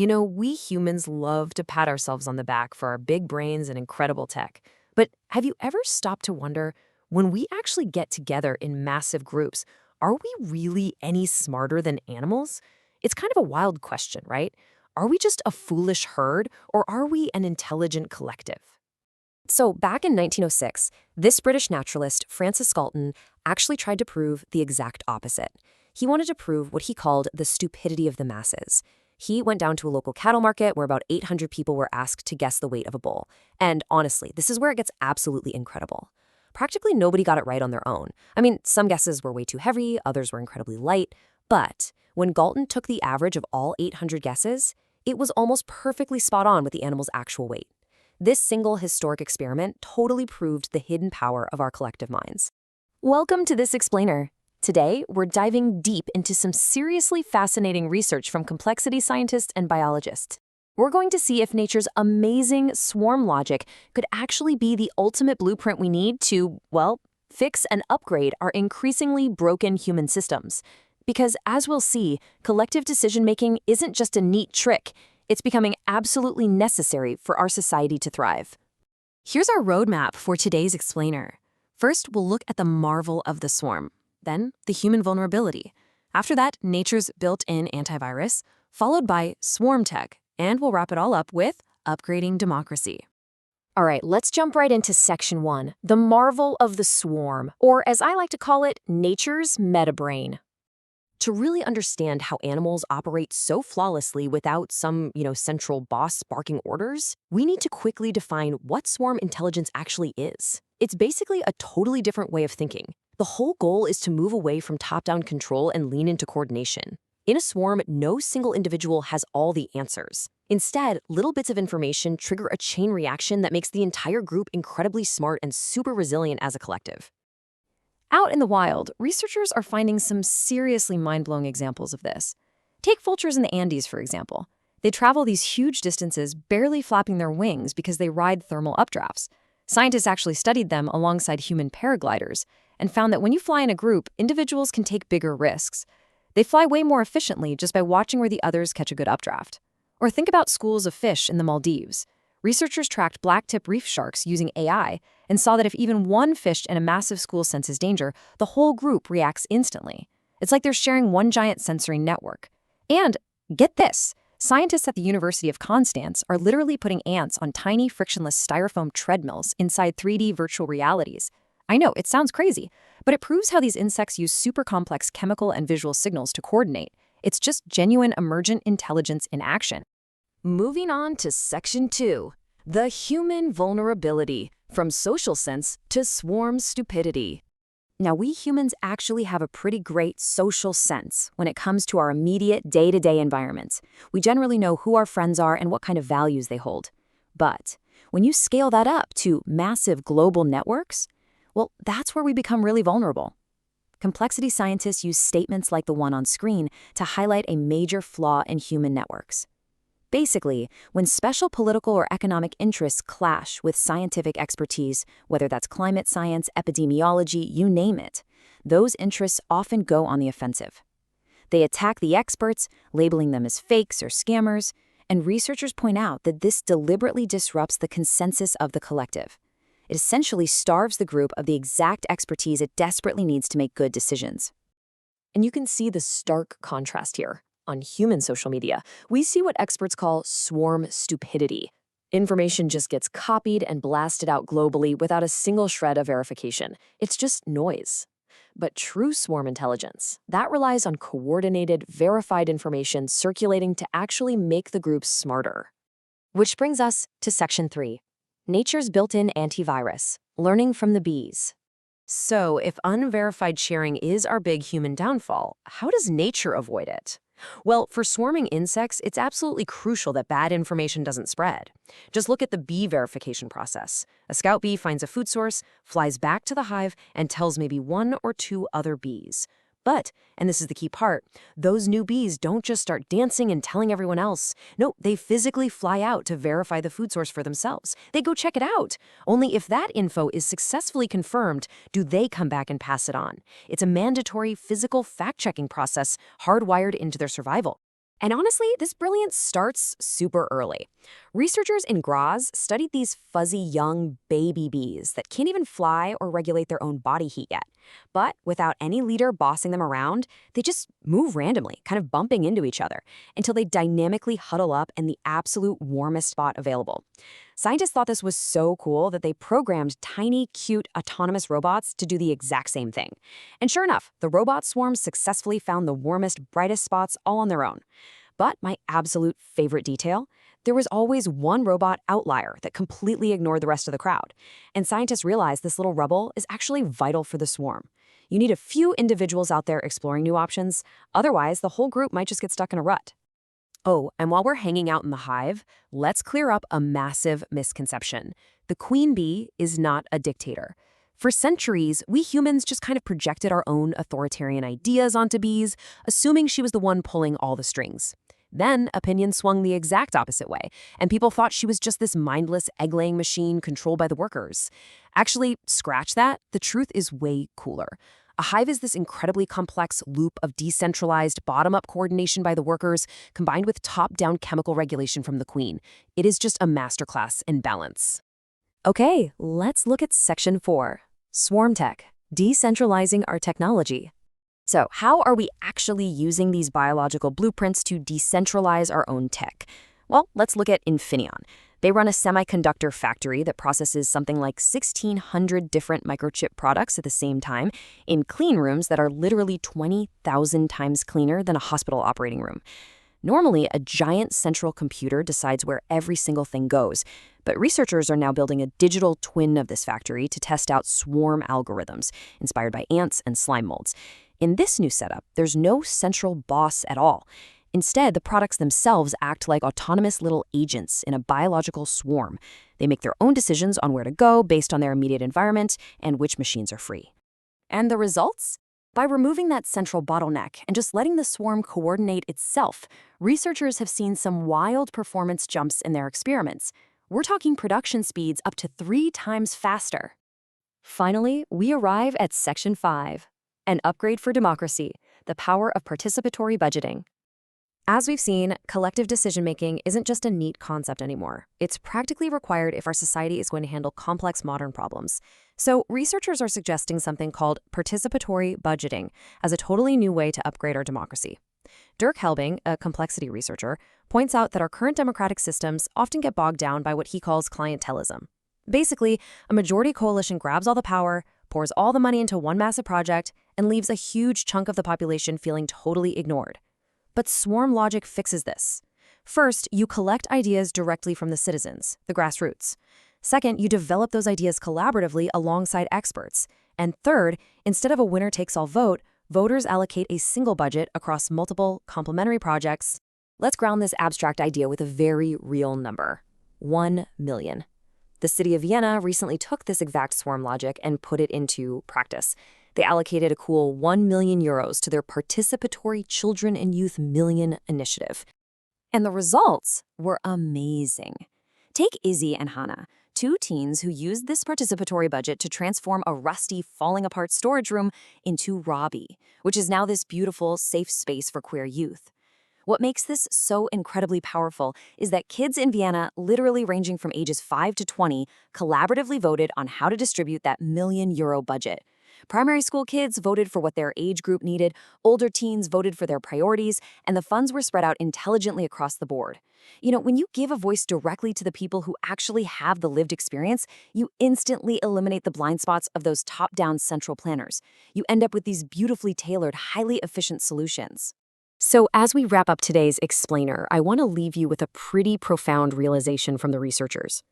We humans love to pat ourselves on the back for our big brains and incredible tech. But have you ever stopped to wonder, when we actually get together in massive groups, are we really any smarter than animals? It's kind of a wild question, right? Are we just a foolish herd, or are we an intelligent collective? So, back in 1906, this British naturalist, Francis Galton, actually tried to prove the exact opposite. He wanted to prove what he called the stupidity of the masses. He went down to a local cattle market where about 800 people were asked to guess the weight of a bull. And honestly, this is where it gets absolutely incredible. Practically nobody got it right on their own. I mean, some guesses were way too heavy, others were incredibly light. But when Galton took the average of all 800 guesses, it was almost perfectly spot on with the animal's actual weight. This single historic experiment totally proved the hidden power of our collective minds. Welcome to This Explainer. Today, we're diving deep into some seriously fascinating research from complexity scientists and biologists. We're going to see if nature's amazing swarm logic could actually be the ultimate blueprint we need to, well, fix and upgrade our increasingly broken human systems. Because as we'll see, collective decision-making isn't just a neat trick. It's becoming absolutely necessary for our society to thrive. Here's our roadmap for today's explainer. First, we'll look at the marvel of the swarm. Then, the human vulnerability. After that, nature's built-in antivirus, followed by swarm tech. And we'll wrap it all up with upgrading democracy. All right, let's jump right into section 1, the marvel of the swarm, or as I like to call it, nature's metabrain. To really understand how animals operate so flawlessly without some, central boss barking orders, we need to quickly define what swarm intelligence actually is. It's basically a totally different way of thinking. The whole goal is to move away from top-down control and lean into coordination. In a swarm, no single individual has all the answers. Instead, little bits of information trigger a chain reaction that makes the entire group incredibly smart and super resilient as a collective. Out in the wild, researchers are finding some seriously mind-blowing examples of this. Take vultures in the Andes, for example. They travel these huge distances barely flapping their wings because they ride thermal updrafts. Scientists actually studied them alongside human paragliders and found that when you fly in a group, individuals can take bigger risks. They fly way more efficiently just by watching where the others catch a good updraft. Or think about schools of fish in the Maldives. Researchers tracked blacktip reef sharks using AI and saw that if even one fish in a massive school senses danger, the whole group reacts instantly. It's like they're sharing one giant sensory network. And get this, scientists at the University of Constance are literally putting ants on tiny frictionless styrofoam treadmills inside 3D virtual realities. I know, it sounds crazy, but it proves how these insects use super complex chemical and visual signals to coordinate. It's just genuine emergent intelligence in action. Moving on to section 2, the human vulnerability, from social sense to swarm stupidity. Now, we humans actually have a pretty great social sense when it comes to our immediate day-to-day environments. We generally know who our friends are and what kind of values they hold. But when you scale that up to massive global networks, well, that's where we become really vulnerable. Complexity scientists use statements like the one on screen to highlight a major flaw in human networks. Basically, when special political or economic interests clash with scientific expertise, whether that's climate science, epidemiology, you name it, those interests often go on the offensive. They attack the experts, labeling them as fakes or scammers, and researchers point out that this deliberately disrupts the consensus of the collective. It essentially starves the group of the exact expertise it desperately needs to make good decisions. And you can see the stark contrast here. On human social media, we see what experts call swarm stupidity. Information just gets copied and blasted out globally without a single shred of verification. It's just noise. But true swarm intelligence, that relies on coordinated, verified information circulating to actually make the group smarter. Which brings us to section 3, nature's built-in antivirus, learning from the bees. So, if unverified sharing is our big human downfall, how does nature avoid it? Well, for swarming insects, it's absolutely crucial that bad information doesn't spread. Just look at the bee verification process. A scout bee finds a food source, flies back to the hive, and tells maybe 1 or 2 other bees. But, and this is the key part, those new bees don't just start dancing and telling everyone else. No, they physically fly out to verify the food source for themselves. They go check it out. Only if that info is successfully confirmed, do they come back and pass it on. It's a mandatory physical fact-checking process hardwired into their survival. And honestly, this brilliance starts super early. Researchers in Graz studied these fuzzy young baby bees that can't even fly or regulate their own body heat yet. But without any leader bossing them around, they just move randomly, kind of bumping into each other, until they dynamically huddle up in the absolute warmest spot available. Scientists thought this was so cool that they programmed tiny, cute, autonomous robots to do the exact same thing. And sure enough, the robot swarms successfully found the warmest, brightest spots all on their own. But my absolute favorite detail? There was always one robot outlier that completely ignored the rest of the crowd. And scientists realized this little rebel is actually vital for the swarm. You need a few individuals out there exploring new options, otherwise the whole group might just get stuck in a rut. Oh, and while we're hanging out in the hive, let's clear up a massive misconception. The queen bee is not a dictator. For centuries, we humans just kind of projected our own authoritarian ideas onto bees, assuming she was the one pulling all the strings. Then, opinion swung the exact opposite way, and people thought she was just this mindless egg-laying machine controlled by the workers. Actually, scratch that, the truth is way cooler. A hive is this incredibly complex loop of decentralized, bottom-up coordination by the workers, combined with top-down chemical regulation from the queen. It is just a masterclass in balance. Okay, let's look at Section 4, Swarm Tech, Decentralizing Our Technology. So, how are we actually using these biological blueprints to decentralize our own tech? Well, let's look at Infineon. They run a semiconductor factory that processes something like 1,600 different microchip products at the same time in clean rooms that are literally 20,000 times cleaner than a hospital operating room. Normally, a giant central computer decides where every single thing goes, but researchers are now building a digital twin of this factory to test out swarm algorithms inspired by ants and slime molds. In this new setup, there's no central boss at all. Instead, the products themselves act like autonomous little agents in a biological swarm. They make their own decisions on where to go based on their immediate environment and which machines are free. And the results? By removing that central bottleneck and just letting the swarm coordinate itself, researchers have seen some wild performance jumps in their experiments. We're talking production speeds up to 3 times faster. Finally, we arrive at Section 5, an upgrade for democracy, the power of participatory budgeting. As we've seen, collective decision-making isn't just a neat concept anymore. It's practically required if our society is going to handle complex modern problems. So researchers are suggesting something called participatory budgeting as a totally new way to upgrade our democracy. Dirk Helbing, a complexity researcher, points out that our current democratic systems often get bogged down by what he calls clientelism. Basically, a majority coalition grabs all the power, pours all the money into one massive project, and leaves a huge chunk of the population feeling totally ignored. But swarm logic fixes this. First, you collect ideas directly from the citizens, the grassroots. Second, you develop those ideas collaboratively alongside experts. And third, instead of a winner-takes-all vote, voters allocate a single budget across multiple complementary projects. Let's ground this abstract idea with a very real number: 1 million. The city of Vienna recently took this exact swarm logic and put it into practice. They allocated a cool 1 million euros to their Participatory Children and Youth Million initiative. And the results were amazing. Take Izzy and Hannah, 2 teens who used this participatory budget to transform a rusty, falling-apart storage room into Robbie, which is now this beautiful, safe space for queer youth. What makes this so incredibly powerful is that kids in Vienna, literally ranging from ages 5 to 20, collaboratively voted on how to distribute that €1 million budget. Primary school kids voted for what their age group needed, older teens voted for their priorities, and the funds were spread out intelligently across the board. You know, when you give a voice directly to the people who actually have the lived experience, you instantly eliminate the blind spots of those top-down central planners. You end up with these beautifully tailored, highly efficient solutions. So as we wrap up today's explainer, I want to leave you with a pretty profound realization from the researchers.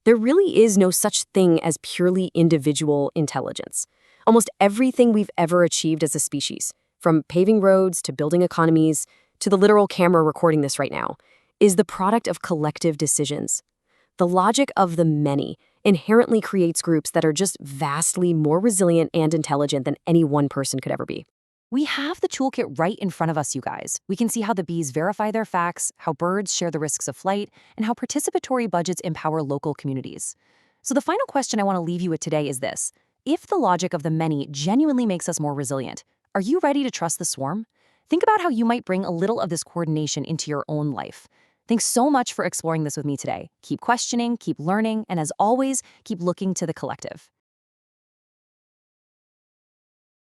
There really is no such thing as purely individual intelligence. Almost everything we've ever achieved as a species, from paving roads to building economies to the literal camera recording this right now, is the product of collective decisions. The logic of the many inherently creates groups that are just vastly more resilient and intelligent than any one person could ever be. We have the toolkit right in front of us, you guys. We can see how the bees verify their facts, how birds share the risks of flight, and how participatory budgets empower local communities. So the final question I want to leave you with today is this. If the logic of the many genuinely makes us more resilient, are you ready to trust the swarm? Think about how you might bring a little of this coordination into your own life. Thanks so much for exploring this with me today. Keep questioning, keep learning, and as always, keep looking to the collective.